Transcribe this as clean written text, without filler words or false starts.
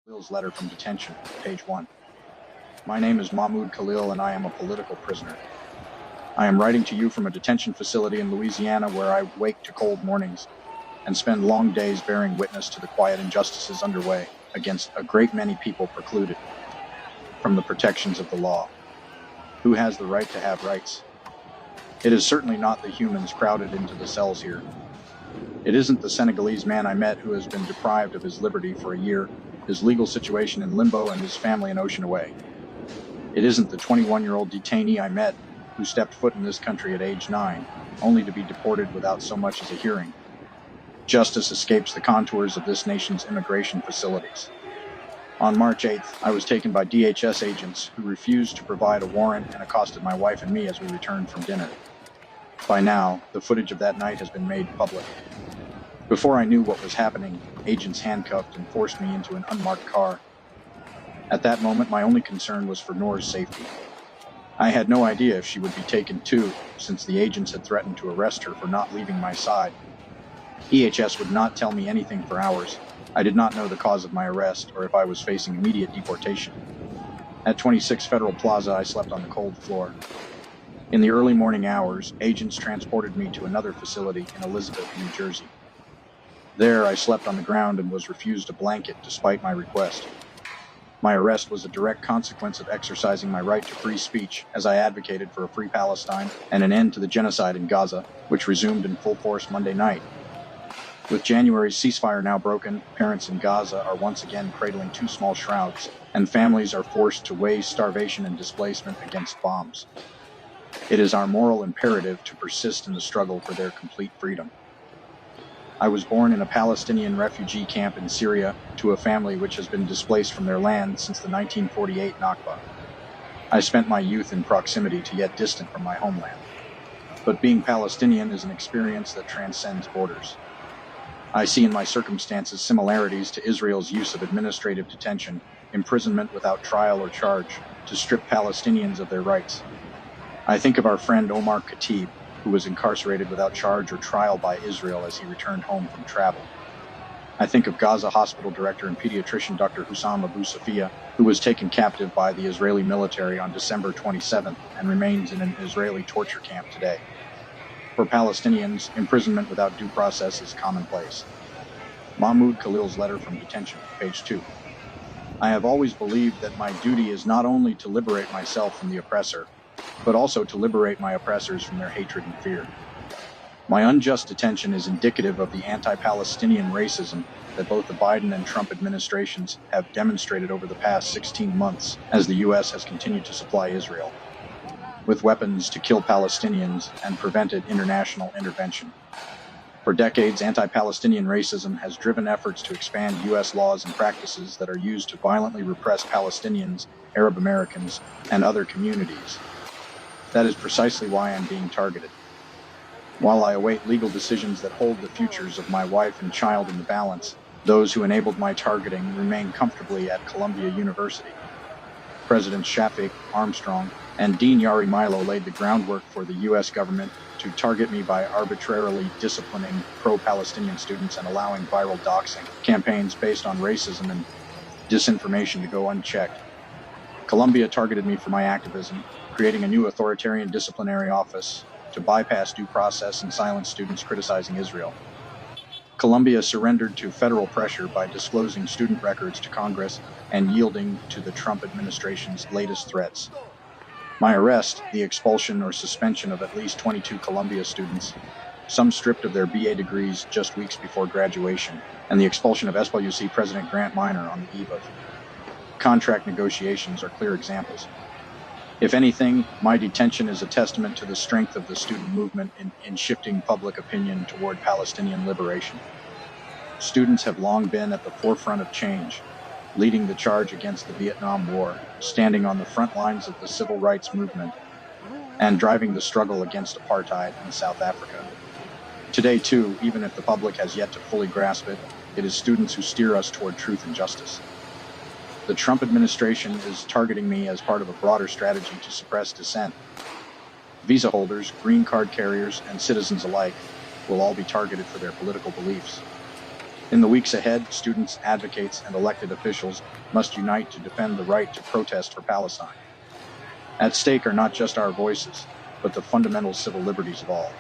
Khalil's letter from detention, page 1. My name is Mahmoud Khalil and I am a political prisoner. I am writing to you from a detention facility in Louisiana where I wake to cold mornings and spend long days bearing witness to the quiet injustices underway against a great many people precluded from the protections of the law. Who has the right to have rights? It is certainly not the humans crowded into the cells here. It isn't the Senegalese man I met who has been deprived of his liberty for a year, his legal situation in limbo, and his family an ocean away. It isn't the 21-year-old detainee I met who stepped foot in this country at age 9, only to be deported without so much as a hearing. Justice escapes the contours of this nation's immigration facilities. On March 8th, I was taken by DHS agents who refused to provide a warrant and accosted my wife and me as we returned from dinner. By now, the footage of that night has been made public. Before I knew what was happening, agents handcuffed and forced me into an unmarked car. At that moment, my only concern was for Noor's safety. I had no idea if she would be taken too, since the agents had threatened to arrest her for not leaving my side. DHS would not tell me anything for hours. I did not know the cause of my arrest or if I was facing immediate deportation. At 26 Federal Plaza, I slept on the cold floor. In the early morning hours, agents transported me to another facility in Elizabeth, New Jersey. There, I slept on the ground and was refused a blanket despite my request. My arrest was a direct consequence of exercising my right to free speech as I advocated for a free Palestine and an end to the genocide in Gaza, which resumed in full force Monday night. With January's ceasefire now broken, parents in Gaza are once again cradling two small shrouds, and families are forced to weigh starvation and displacement against bombs. It is our moral imperative to persist in the struggle for their complete freedom. I was born in a Palestinian refugee camp in Syria to a family which has been displaced from their land since the 1948 Nakba. I spent my youth in proximity to yet distant from my homeland. But being Palestinian is an experience that transcends borders. I see in my circumstances similarities to Israel's use of administrative detention, imprisonment without trial or charge, to strip Palestinians of their rights. I think of our friend Omar Khatib, who was incarcerated without charge or trial by Israel as he returned home from travel. I think of Gaza hospital director and pediatrician Dr. Hussam Abu Safia, who was taken captive by the Israeli military on December 27th and remains in an Israeli torture camp today. For Palestinians, imprisonment without due process is commonplace. Mahmoud Khalil's letter from detention, page 2. I have always believed that my duty is not only to liberate myself from the oppressor, but also to liberate my oppressors from their hatred and fear. My unjust detention is indicative of the anti-Palestinian racism that both the Biden and Trump administrations have demonstrated over the past 16 months as the U.S. has continued to supply Israel with weapons to kill Palestinians and prevented international intervention. For decades, anti-Palestinian racism has driven efforts to expand U.S. laws and practices that are used to violently repress Palestinians, Arab Americans, and other communities. That is precisely why I'm being targeted. While I await legal decisions that hold the futures of my wife and child in the balance, those who enabled my targeting remain comfortably at Columbia University. Presidents Shafik, Armstrong, and Dean Yari Milo laid the groundwork for the U.S. government to target me by arbitrarily disciplining pro-Palestinian students and allowing viral doxing campaigns based on racism and disinformation to go unchecked. Columbia targeted me for my activism, creating a new authoritarian disciplinary office to bypass due process and silence students criticizing Israel. Columbia surrendered to federal pressure by disclosing student records to Congress and yielding to the Trump administration's latest threats. My arrest, the expulsion or suspension of at least 22 Columbia students, some stripped of their BA degrees just weeks before graduation, and the expulsion of SPLUC President Grant Minor on the eve of contract negotiations are clear examples. If anything, my detention is a testament to the strength of the student movement in shifting public opinion toward Palestinian liberation. Students have long been at the forefront of change, leading the charge against the Vietnam War, standing on the front lines of the civil rights movement, and driving the struggle against apartheid in South Africa. Today, too, even if the public has yet to fully grasp it, it is students who steer us toward truth and justice. The Trump administration is targeting me as part of a broader strategy to suppress dissent. Visa holders, green card carriers, and citizens alike will all be targeted for their political beliefs. In the weeks ahead, students, advocates, and elected officials must unite to defend the right to protest for Palestine. At stake are not just our voices, but the fundamental civil liberties of all.